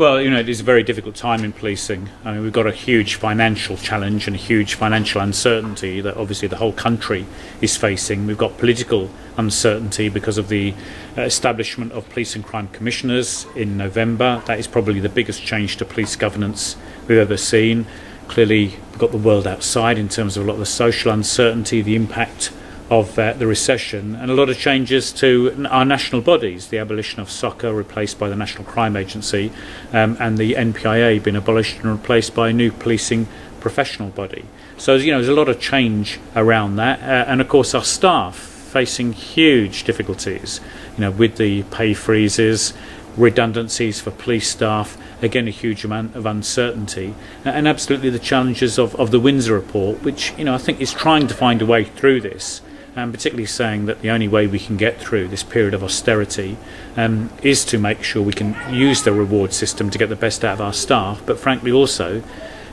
Well, it is a very difficult time in policing. I mean, we've got a huge financial challenge and a huge financial uncertainty that obviously the whole country is facing. We've got political uncertainty because of the establishment of police and crime commissioners in November. That is probably the biggest change to police governance we've ever seen. Clearly, we've got the world outside in terms of a lot of the social uncertainty, the impact of the recession, and a lot of changes to our national bodies, the abolition of soccer replaced by the National Crime Agency, and the NPIA being abolished and replaced by a new policing professional body. So there's a lot of change around that, and of course our staff facing huge difficulties, with the pay freezes, redundancies for police staff, again a huge amount of uncertainty, and absolutely the challenges of the Windsor report, which I think is trying to find a way through this, and particularly saying that the only way we can get through this period of austerity is to make sure we can use the reward system to get the best out of our staff, but frankly also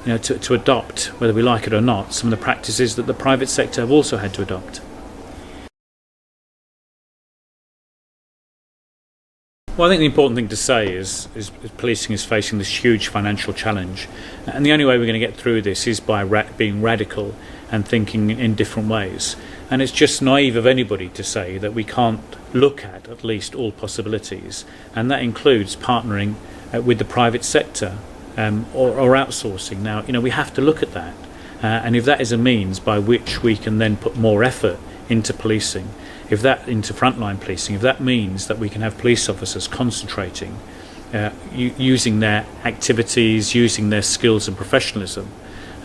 to adopt, whether we like it or not, some of the practices that the private sector have also had to adopt. Well, I think the important thing to say is policing is facing this huge financial challenge, and the only way we're going to get through this is by being radical and thinking in different ways. And it's just naive of anybody to say that we can't look at least all possibilities, and that includes partnering with the private sector or outsourcing. Now, we have to look at that, and if that is a means by which we can then put more effort into policing, into frontline policing, if that means that we can have police officers concentrating, using their activities, using their skills and professionalism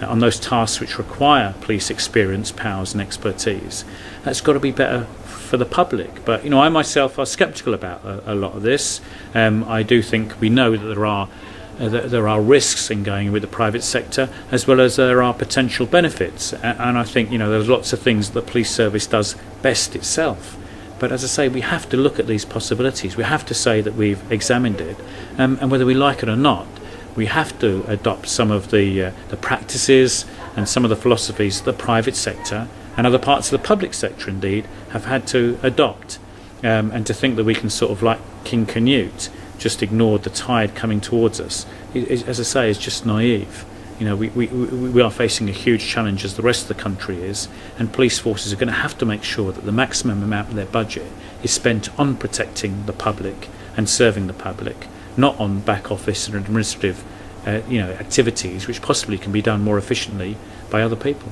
on those tasks which require police experience, powers and expertise, that's got to be better for the public. But I myself are sceptical about a lot of this. I do think we know that there are risks in going with the private sector, as well as there are potential benefits, and I think there's lots of things the police service does best itself. But as I say, we have to look at these possibilities. We have to say that we've examined it, and whether we like it or not, we have to adopt some of the practices and some of the philosophies that the private sector and other parts of the public sector indeed have had to adopt, and to think that we can sort of, like King Canute, just ignore the tide coming towards us, as I say, is just naive. We are facing a huge challenge, as the rest of the country is, and police forces are going to have to make sure that the maximum amount of their budget is spent on protecting the public and serving the public, not on back office and administrative activities which possibly can be done more efficiently by other people.